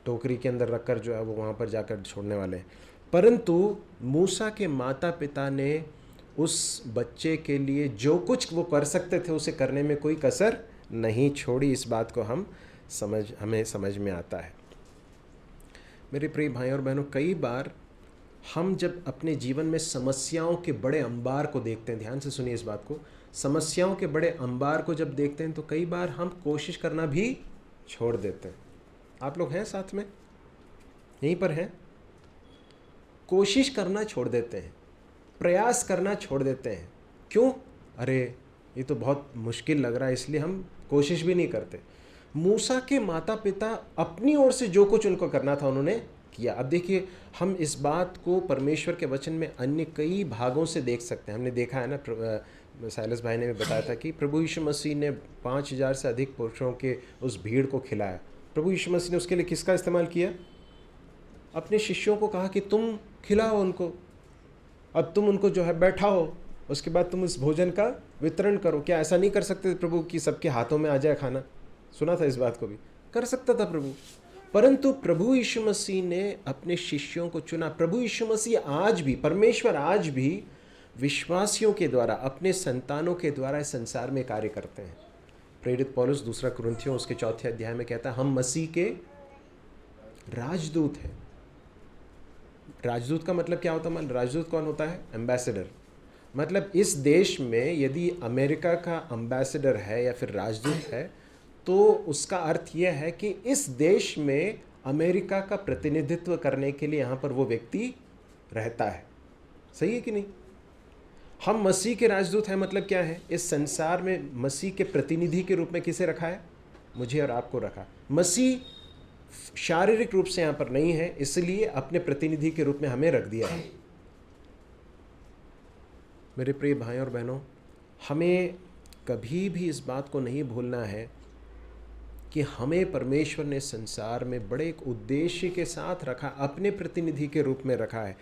टोकरी के अंदर रखकर जो है वो वहाँ पर जाकर छोड़ने वाले हैं। परंतु मूसा के माता पिता ने उस बच्चे के लिए जो कुछ वो कर सकते थे उसे करने में कोई कसर नहीं छोड़ी। इस बात को हमें समझ में आता है। मेरे प्रिय भाई और बहनों, कई बार हम जब अपने जीवन में समस्याओं के बड़े अंबार को देखते हैं, ध्यान से सुनिए इस बात को, समस्याओं के बड़े अंबार को जब देखते हैं तो कई बार हम कोशिश करना भी छोड़ देते हैं। आप लोग हैं साथ में, यहीं पर हैं? कोशिश करना छोड़ देते हैं, प्रयास करना छोड़ देते हैं। क्यों? अरे ये तो बहुत मुश्किल लग रहा है, इसलिए हम कोशिश भी नहीं करते। मूसा के माता पिता अपनी ओर से जो कुछ उनको करना था उन्होंने किया। अब देखिए, हम इस बात को परमेश्वर के वचन में अन्य कई भागों से देख सकते हैं। हमने देखा है ना, साइलस भाई ने भी बताया था कि प्रभु यीशु मसीह ने 5000 से अधिक पुरुषों के उस भीड़ को खिलाया। प्रभु यीशु मसीह ने उसके लिए किसका इस्तेमाल किया? अपने शिष्यों को कहा कि तुम खिलाओ उनको, अब तुम उनको जो है बैठाओ, उसके बाद तुम इस भोजन का वितरण करो। क्या ऐसा नहीं कर सकते प्रभु कि सबके हाथों में आ जाए खाना? सुना था इस बात को भी, कर सकता था प्रभु। परंतु प्रभु यीशु मसीह ने अपने शिष्यों को चुना। प्रभु यीशु मसीह आज भी, परमेश्वर आज भी विश्वासियों के द्वारा, अपने संतानों के द्वारा इस संसार में कार्य करते हैं। प्रेरित पौलुस 2 कुरिन्थियों उसके 4 अध्याय में कहता है, हम मसीह के राजदूत हैं। राजदूत का मतलब क्या होता है? राजदूत कौन होता है? एम्बेसडर। मतलब इस देश में यदि अमेरिका का एम्बेसडर है या फिर राजदूत है तो उसका अर्थ यह है कि इस देश में अमेरिका का प्रतिनिधित्व करने के लिए यहाँ पर वो व्यक्ति रहता है। सही है कि नहीं? हम मसीह के राजदूत हैं, मतलब क्या है? इस संसार में मसीह के प्रतिनिधि के रूप में किसे रखा है? मुझे और आपको रखा। मसीह शारीरिक रूप से यहाँ पर नहीं है, इसलिए अपने प्रतिनिधि के रूप में हमें रख दिया है। मेरे प्रिय भाइयों और बहनों, हमें कभी भी इस बात को नहीं भूलना है कि हमें परमेश्वर ने संसार में बड़े एक उद्देश्य के साथ रखा, अपने प्रतिनिधि के रूप में रखा है।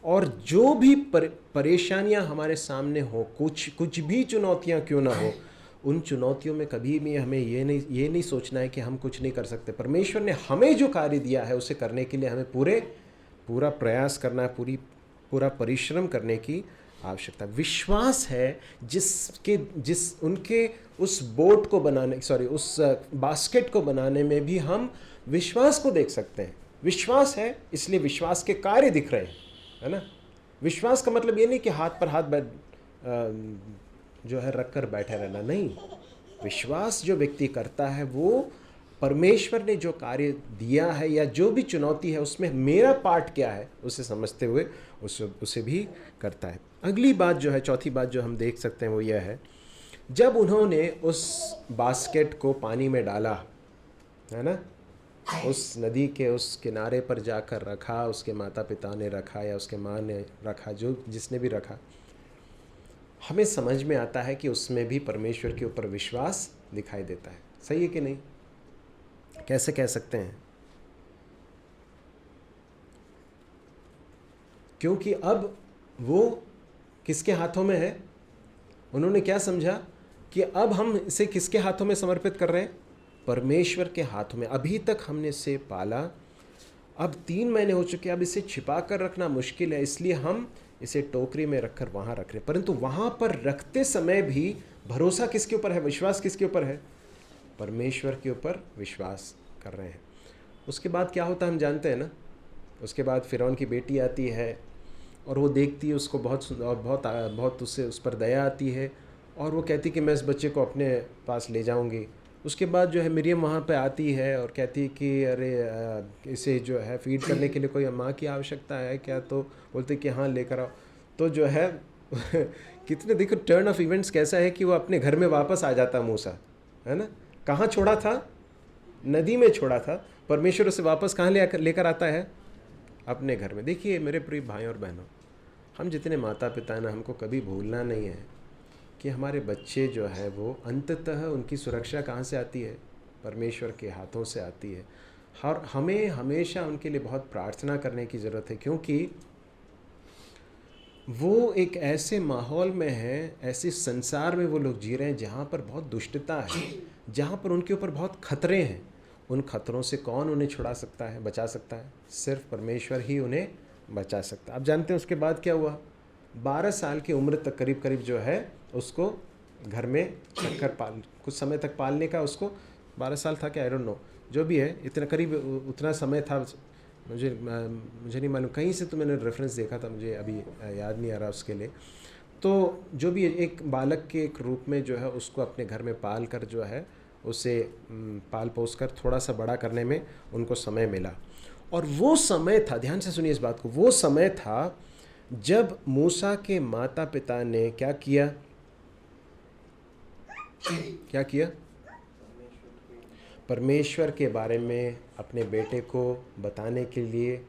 और जो भी परेशानियां हमारे सामने हो, कुछ भी चुनौतियां क्यों ना हो, उन चुनौतियों में कभी भी हमें ये नहीं सोचना है कि हम कुछ नहीं कर सकते। परमेश्वर ने हमें जो कार्य दिया है उसे करने के लिए हमें पूरा प्रयास करना है, पूरा परिश्रम करने की आवश्यकता। विश्वास है उनके उस बोट को बनाने, उस बास्केट को बनाने में भी हम विश्वास को देख सकते हैं। विश्वास है इसलिए विश्वास के कार्य दिख रहे हैं, है ना? विश्वास का मतलब ये नहीं कि हाथ पर हाथ जो है रख कर बैठे रहना, नहीं। विश्वास जो व्यक्ति करता है वो परमेश्वर ने जो कार्य दिया है या जो भी चुनौती है उसमें मेरा पार्ट क्या है उसे समझते हुए उसे भी करता है। अगली बात जो है, चौथी बात जो हम देख सकते हैं वो यह है, जब उन्होंने उस बास्केट को पानी में डाला, है ना, उस नदी के उस किनारे पर जाकर रखा, उसके माता पिता ने रखा या उसके माँ ने रखा, जिसने भी रखा, हमें समझ में आता है कि उसमें भी परमेश्वर के ऊपर विश्वास दिखाई देता है। सही है कि नहीं? कैसे कह सकते हैं? क्योंकि अब वो किसके हाथों में है? उन्होंने क्या समझा कि अब हम इसे किसके हाथों में समर्पित कर रहे हैं? परमेश्वर के हाथों में। अभी तक हमने इसे पाला, अब 3 महीने हो चुके, अब इसे छिपा कर रखना मुश्किल है, इसलिए हम इसे टोकरी में रखकर वहाँ रख रहे, परंतु वहाँ पर रखते समय भी भरोसा किसके ऊपर है, विश्वास किसके ऊपर है? परमेश्वर के ऊपर विश्वास कर रहे हैं। उसके बाद क्या होता है हम जानते हैं ना। उसके बाद फ़िरौन की बेटी आती है और वो देखती है उसको, बहुत उससे उस पर दया आती है और वो कहती कि मैं इस बच्चे को अपने पास ले जाऊंगी। उसके बाद जो है मिरियम वहाँ पे आती है और कहती है कि अरे इसे जो है फीड करने के लिए कोई माँ की आवश्यकता है क्या? तो बोलते कि हाँ लेकर आओ। तो जो है कितने देखो टर्न ऑफ इवेंट्स कैसा है कि वो अपने घर में वापस आ जाता मूसा, है ना। कहाँ छोड़ा था? नदी में छोड़ा था। परमेश्वर उसे वापस कहाँ लेकर आता है? अपने घर में। देखिए मेरे प्रिय भाई और बहनों, हम जितने माता पिता हैं ना, हमको कभी भूलना नहीं है कि हमारे बच्चे जो है वो अंततः उनकी सुरक्षा कहाँ से आती है? परमेश्वर के हाथों से आती है। और हमें हमेशा उनके लिए बहुत प्रार्थना करने की ज़रूरत है, क्योंकि वो एक ऐसे माहौल में है, ऐसे संसार में वो लोग जी रहे हैं जहाँ पर बहुत दुष्टता है, जहाँ पर उनके ऊपर बहुत खतरे हैं। उन खतरों से कौन उन्हें छुड़ा सकता है, बचा सकता है? सिर्फ परमेश्वर ही उन्हें बचा सकता है। आप जानते हैं उसके बाद क्या हुआ? 12 साल की उम्र तक करीब जो है उसको घर में रखकर कुछ समय तक पालने का, उसको 12 साल था क्या, आई डोंट नो, जो भी है इतना करीब उतना समय था। मुझे नहीं मालूम, कहीं से तो मैंने रेफरेंस देखा था, मुझे अभी याद नहीं आ रहा उसके लिए। तो जो भी एक बालक के एक रूप में जो है उसको अपने घर में पाल कर जो है उसे पाल पोस कर थोड़ा सा बड़ा करने में उनको समय मिला। और वो समय था, ध्यान से सुनिए इस बात को, वो समय था जब मूसा के माता पिता ने क्या किया? परमेश्वर के बारे में अपने बेटे को बताने के लिए,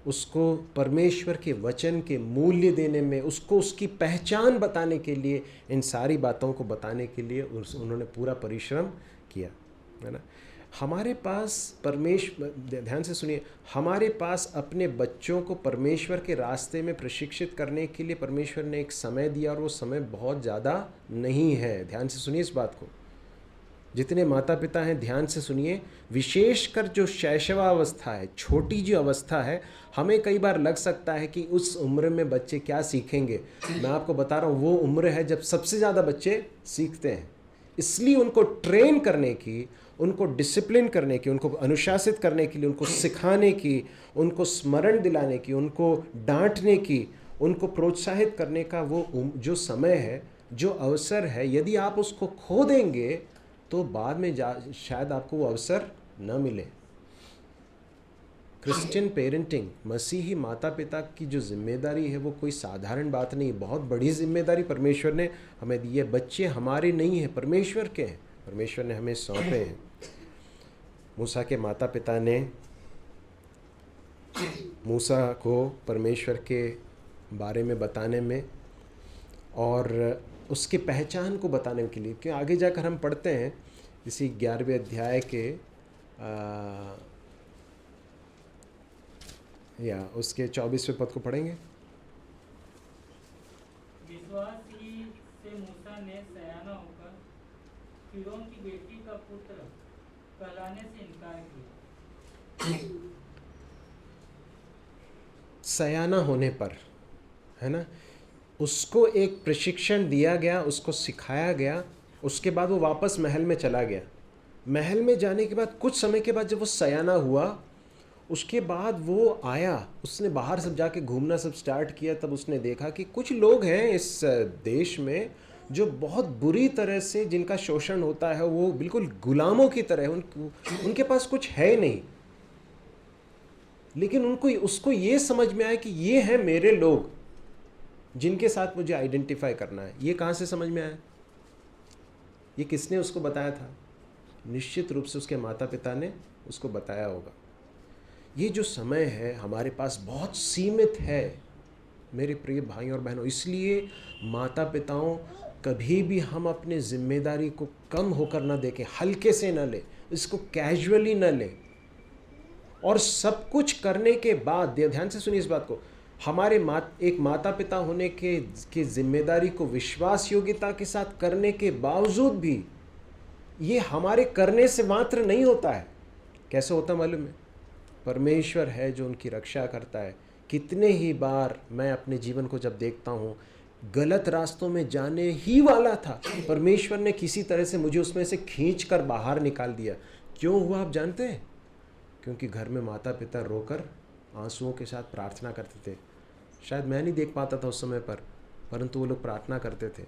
उसको परमेश्वर के वचन के मूल्य देने में, उसको उसकी पहचान बताने के लिए, इन सारी बातों को बताने के लिए उन्होंने पूरा परिश्रम किया, है ना। हमारे पास परमेश्वर, ध्यान से सुनिए, हमारे पास अपने बच्चों को परमेश्वर के रास्ते में प्रशिक्षित करने के लिए परमेश्वर ने एक समय दिया, और वो समय बहुत ज़्यादा नहीं है। ध्यान से सुनिए इस बात को। जितने माता पिता हैं ध्यान से सुनिए, विशेषकर जो शैशवावस्था है, छोटी जो अवस्था है, हमें कई बार लग सकता है कि उस उम्र में बच्चे क्या सीखेंगे। मैं आपको बता रहा हूँ, वो उम्र है जब सबसे ज़्यादा बच्चे सीखते हैं। इसलिए उनको ट्रेन करने की, उनको डिसिप्लिन करने की, उनको अनुशासित करने के लिए, उनको सिखाने की, उनको स्मरण दिलाने की, उनको डांटने की, उनको प्रोत्साहित करने का वो जो समय है, जो अवसर है, यदि आप उसको खो देंगे तो बाद में शायद आपको वो अवसर न मिले। क्रिश्चियन पेरेंटिंग, मसीही माता पिता की जो जिम्मेदारी है वो कोई साधारण बात नहीं, बहुत बड़ी जिम्मेदारी परमेश्वर ने हमें दी है। बच्चे हमारे नहीं हैं, परमेश्वर के हैं, परमेश्वर ने हमें सौंपे हैं। मूसा के माता पिता ने मूसा को परमेश्वर के बारे में बताने में और उसकी पहचान को बताने के लिए, क्योंकि आगे जाकर हम पढ़ते हैं इसी 11वें अध्याय के या उसके 24वें पद को पढ़ेंगे। विश्वास ही से मूसा ने सयाना होकर फिरौन की बेटी का पुत्र कहलाने से इनकार किया। सयाना होने पर, है ना, उसको एक प्रशिक्षण दिया गया, उसको सिखाया गया। उसके बाद वो वापस महल में चला गया। महल में जाने के बाद कुछ समय के बाद जब वो सयाना हुआ, उसके बाद वो आया, उसने बाहर सब जाके घूमना सब स्टार्ट किया। तब उसने देखा कि कुछ लोग हैं इस देश में जो बहुत बुरी तरह से, जिनका शोषण होता है, वो बिल्कुल गुलामों की तरह, उनके पास कुछ है नहीं, लेकिन उसको ये समझ में आया कि ये हैं मेरे लोग जिनके साथ मुझे आइडेंटिफाई करना है। ये कहाँ से समझ में आया? ये किसने उसको बताया था? निश्चित रूप से उसके माता पिता ने उसको बताया होगा। ये जो समय है हमारे पास बहुत सीमित है मेरे प्रिय भाई और बहनों, इसलिए माता पिताओं, कभी भी हम अपने जिम्मेदारी को कम होकर ना देखें, हल्के से ना ले, इसको कैजुअली ना ले। और सब कुछ करने के बाद, ध्यान से सुनिए इस बात को, हमारे एक माता पिता होने के जिम्मेदारी को विश्वास योग्यता के साथ करने के बावजूद भी ये हमारे करने से मात्र नहीं होता है। कैसे होता मालूम है? परमेश्वर है जो उनकी रक्षा करता है। कितने ही बार मैं अपने जीवन को जब देखता हूँ, गलत रास्तों में जाने ही वाला था, परमेश्वर ने किसी तरह से मुझे उसमें से खींच कर बाहर निकाल दिया। क्यों हुआ आप जानते हैं? क्योंकि घर में माता पिता रोकर आंसुओं के साथ प्रार्थना करते थे। शायद मैं नहीं देख पाता था उस समय पर, परंतु वो लोग प्रार्थना करते थे।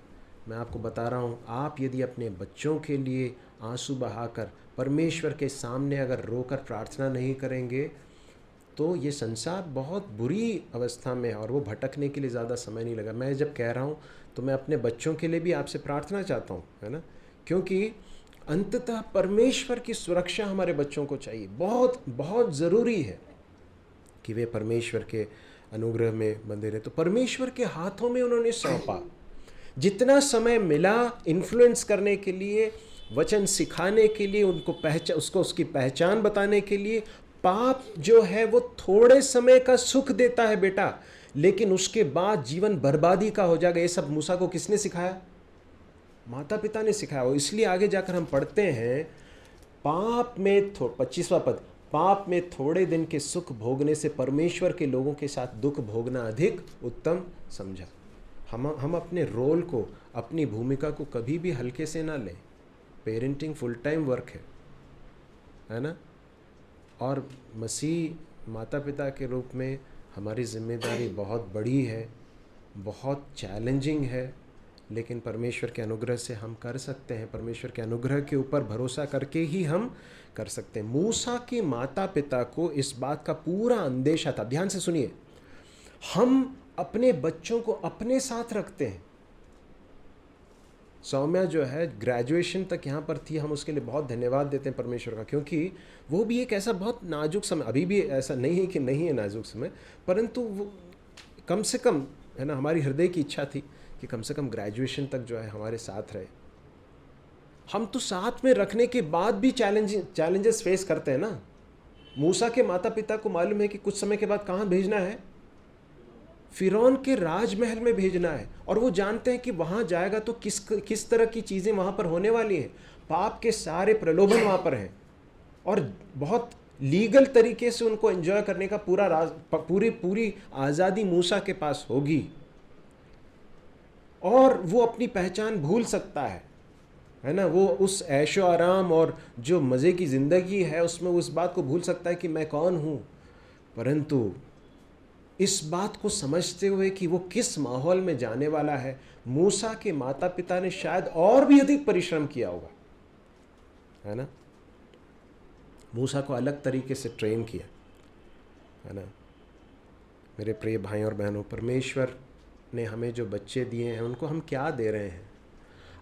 मैं आपको बता रहा हूँ, आप यदि अपने बच्चों के लिए आंसू बहाकर परमेश्वर के सामने अगर रोकर प्रार्थना नहीं करेंगे तो ये संसार बहुत बुरी अवस्था में है और वो भटकने के लिए ज़्यादा समय नहीं लगा। मैं जब कह रहा हूँ तो मैं अपने बच्चों के लिए भी आपसे प्रार्थना चाहता हूँ, है ना, क्योंकि अंततः परमेश्वर की सुरक्षा हमारे बच्चों को चाहिए। बहुत बहुत ज़रूरी है कि वे परमेश्वर के अनुग्रह में बंधे रहे। तो परमेश्वर के हाथों में उन्होंने सौंपा। जितना समय मिला इन्फ्लुएंस करने के लिए, वचन सिखाने के लिए, उसको उसकी पहचान बताने के लिए। पाप जो है वो थोड़े समय का सुख देता है बेटा, लेकिन उसके बाद जीवन बर्बादी का हो जाएगा। ये सब मूसा को किसने सिखाया? माता पिता ने सिखाया। और इसलिए आगे जाकर हम पढ़ते हैं, पाप में 25वां पद, पाप में थोड़े दिन के सुख भोगने से परमेश्वर के लोगों के साथ दुख भोगना अधिक उत्तम समझा। हम अपने रोल को, अपनी भूमिका को कभी भी हल्के से ना लें। पेरेंटिंग फुल टाइम वर्क है ना, और मसीह माता पिता के रूप में हमारी जिम्मेदारी बहुत बड़ी है, बहुत चैलेंजिंग है, लेकिन परमेश्वर के अनुग्रह से हम कर सकते हैं। परमेश्वर के अनुग्रह के ऊपर भरोसा करके ही हम कर सकते हैं। मूसा के माता पिता को इस बात का पूरा अंदेशा था। ध्यान से सुनिए, हम अपने बच्चों को अपने साथ रखते हैं। सौम्या जो है ग्रेजुएशन तक यहाँ पर थी, हम उसके लिए बहुत धन्यवाद देते हैं परमेश्वर का, क्योंकि वो भी एक ऐसा बहुत नाजुक समय, अभी भी ऐसा नहीं है कि नहीं है नाजुक समय, परंतु वो कम से कम, है ना, हमारी हृदय की इच्छा थी कि कम से कम ग्रेजुएशन तक जो है हमारे साथ रहे। हम तो साथ में रखने के बाद भी चैलेंजेस फेस करते हैं ना। मूसा के माता पिता को मालूम है कि कुछ समय के बाद कहाँ भेजना है, फिरौन के राजमहल में भेजना है, और वो जानते हैं कि वहाँ जाएगा तो किस तरह की चीज़ें वहाँ पर होने वाली हैं। पाप के सारे प्रलोभन वहाँ पर हैं, और बहुत लीगल तरीके से उनको एंजॉय करने का पूरी आज़ादी मूसा के पास होगी, और वो अपनी पहचान भूल सकता है ना। वो उस ऐशो आराम और जो मज़े की ज़िंदगी है उसमें उस बात को भूल सकता है कि मैं कौन हूँ, परंतु इस बात को समझते हुए कि वो किस माहौल में जाने वाला है, मूसा के माता पिता ने शायद और भी अधिक परिश्रम किया होगा, है ना। मूसा को अलग तरीके से ट्रेन किया, है ना। मेरे प्रिय भाई और बहनों, परमेश्वर ने हमें जो बच्चे दिए हैं उनको हम क्या दे रहे हैं?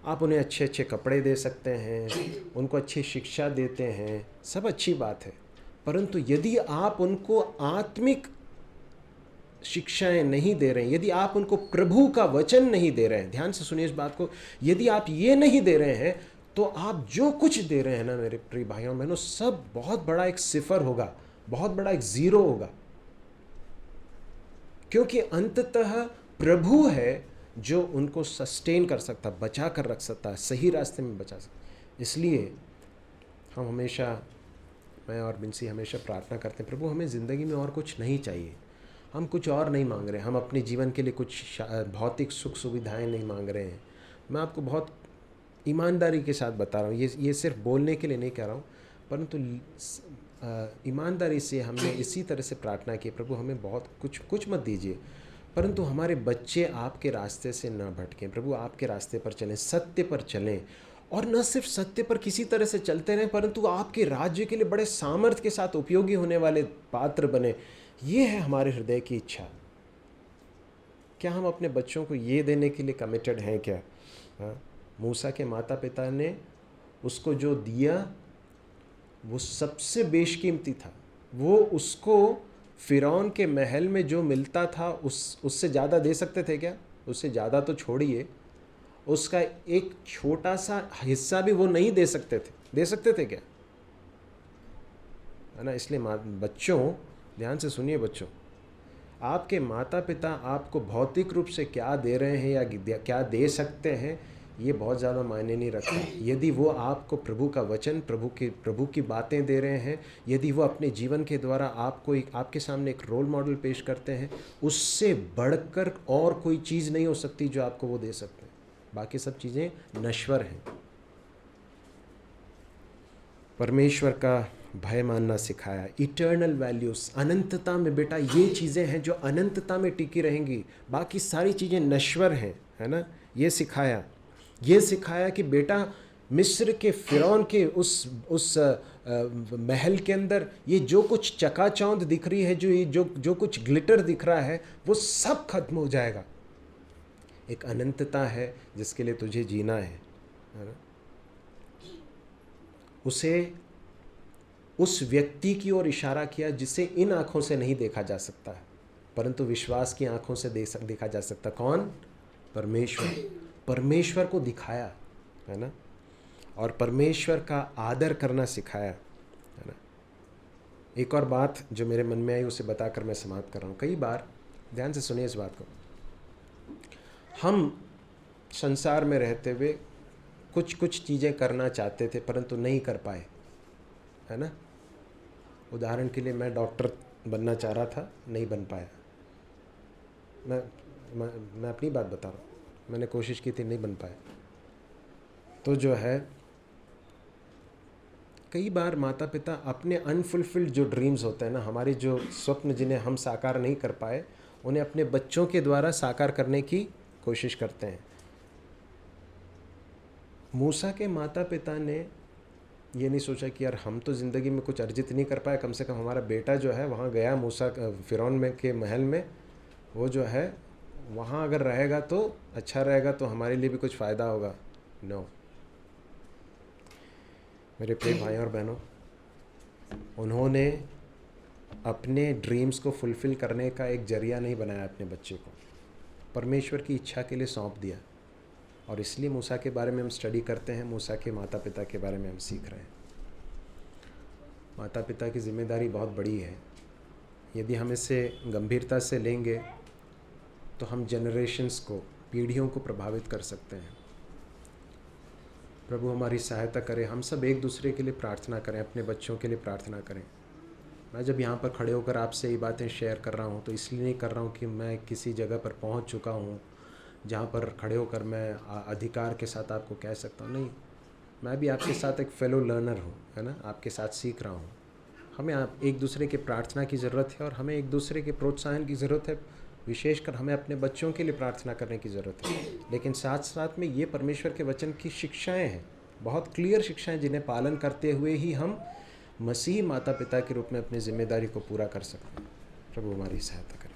आप उन्हें अच्छे अच्छे कपड़े दे सकते हैं, उनको अच्छी शिक्षा देते हैं, सब अच्छी बात है, परंतु यदि आप उनको आत्मिक शिक्षाएं नहीं दे रहे हैं, यदि आप उनको प्रभु का वचन नहीं दे रहे हैं, ध्यान से सुनिए इस बात को, यदि आप ये नहीं दे रहे हैं तो आप जो कुछ दे रहे हैं ना मेरे प्रिय भाइयों बहनों, सब बहुत बड़ा एक सिफर होगा, बहुत बड़ा एक जीरो होगा, क्योंकि अंततः प्रभु है जो उनको सस्टेन कर सकता, बचा कर रख सकता है, सही रास्ते में बचा सकता। इसलिए हम हमेशा, मैं और बिंसी हमेशा प्रार्थना करते हैं, प्रभु हमें ज़िंदगी में और कुछ नहीं चाहिए, हम कुछ और नहीं मांग रहे हैं, हम अपने जीवन के लिए कुछ भौतिक सुख सुविधाएं नहीं मांग रहे हैं। मैं आपको बहुत ईमानदारी के साथ बता रहा हूँ, ये सिर्फ बोलने के लिए नहीं कह रहा हूँ, परंतु ईमानदारी से हमने इसी तरह से प्रार्थना की, प्रभु हमें बहुत कुछ मत दीजिए, परंतु हमारे बच्चे आपके रास्ते से ना भटकें, प्रभु आपके रास्ते पर चलें, सत्य पर चलें, और न सिर्फ सत्य पर किसी तरह से चलते रहें, परंतु आपके राज्य के लिए बड़े सामर्थ्य के साथ उपयोगी होने वाले पात्र बने। ये है हमारे हृदय की इच्छा। क्या हम अपने बच्चों को ये देने के लिए कमिटेड हैं क्या? हाँ, मूसा के माता पिता ने उसको जो दिया वो सबसे बेशकीमती था। वो उसको फिरौन के महल में जो मिलता था उससे ज़्यादा दे सकते थे क्या? उससे ज़्यादा तो छोड़िए, उसका एक छोटा सा हिस्सा भी वो नहीं दे सकते थे क्या? है ना। इसलिए बच्चों, ध्यान से सुनिए बच्चों, आपके माता पिता आपको भौतिक रूप से क्या दे रहे हैं या क्या दे सकते हैं, ये बहुत ज़्यादा मायने नहीं रखता। यदि वो आपको प्रभु का वचन, प्रभु की बातें दे रहे हैं, यदि वो अपने जीवन के द्वारा आपको आपके सामने एक रोल मॉडल पेश करते हैं, उससे बढ़कर और कोई चीज़ नहीं हो सकती जो आपको वो दे सकते हैं। बाकी सब चीज़ें नश्वर हैं। परमेश्वर का भय मानना सिखाया, इटर्नल वैल्यूज़, अनंतता में बेटा ये चीज़ें हैं जो अनंतता में टिकी रहेंगी, बाकी सारी चीज़ें नश्वर हैं, है ना। ये सिखाया कि बेटा मिस्र के फ़िरौन के उस महल के अंदर ये जो कुछ चकाचौंध दिख रही है, जो कुछ ग्लिटर दिख रहा है, वो सब खत्म हो जाएगा। एक अनंतता है जिसके लिए तुझे जीना है ना। उसे उस व्यक्ति की ओर इशारा किया जिसे इन आँखों से नहीं देखा जा सकता है, परंतु विश्वास की आँखों से देखा जा सकता। कौन? परमेश्वर को दिखाया, है ना, और परमेश्वर का आदर करना सिखाया, है ना। एक और बात जो मेरे मन में आई उसे बताकर मैं समाप्त कर रहा हूँ। कई बार, ध्यान से सुनिए इस बात को, हम संसार में रहते हुए कुछ चीज़ें करना चाहते थे परंतु नहीं कर पाए, है ना। उदाहरण के लिए मैं डॉक्टर बनना चाह रहा था, नहीं बन पाया। मैं अपनी बात बता रहा हूँ, मैंने कोशिश की थी, नहीं बन पाया। तो जो है, कई बार माता पिता अपने अनफुलफिल्ड जो ड्रीम्स होते हैं ना, हमारे जो स्वप्न जिन्हें हम साकार नहीं कर पाए, उन्हें अपने बच्चों के द्वारा साकार करने की कोशिश करते हैं। मूसा के माता पिता ने ये नहीं सोचा कि यार हम तो ज़िंदगी में कुछ अर्जित नहीं कर पाए, कम से कम हमारा बेटा जो है वहाँ गया मूसा फ़िरौन में के महल में, वो जो है वहाँ अगर रहेगा तो अच्छा रहेगा, तो हमारे लिए भी कुछ फ़ायदा होगा। नो, मेरे प्रिय भाई और बहनों, उन्होंने अपने ड्रीम्स को फुलफ़िल करने का एक जरिया नहीं बनाया अपने बच्चे को, परमेश्वर की इच्छा के लिए सौंप दिया। और इसलिए मूसा के बारे में हम स्टडी करते हैं, मूसा के माता पिता के बारे में हम सीख रहे हैं। माता पिता की जिम्मेदारी बहुत बड़ी है। यदि हम इसे गंभीरता से लेंगे तो हम जनरेशन्स को, पीढ़ियों को प्रभावित कर सकते हैं। प्रभु हमारी सहायता करे। हम सब एक दूसरे के लिए प्रार्थना करें, अपने बच्चों के लिए प्रार्थना करें। मैं जब यहाँ पर खड़े होकर आपसे ये बातें शेयर कर रहा हूँ तो इसलिए नहीं कर रहा हूँ कि मैं किसी जगह पर पहुँच चुका हूँ जहाँ पर खड़े होकर मैं अधिकार के साथ आपको कह सकता हूँ। नहीं, मैं भी आपके साथ एक फेलो लर्नर हूँ, है ना, आपके साथ सीख रहा हूँ। हमें एक दूसरे की प्रार्थना की ज़रूरत है और हमें एक दूसरे के प्रोत्साहन की ज़रूरत है। विशेषकर हमें अपने बच्चों के लिए प्रार्थना करने की ज़रूरत है। लेकिन साथ साथ में ये परमेश्वर के वचन की शिक्षाएँ हैं, बहुत क्लियर शिक्षाएँ, जिन्हें पालन करते हुए ही हम मसीही माता पिता के रूप में अपनी जिम्मेदारी को पूरा कर सकते हैं। प्रभु हमारी सहायता करें।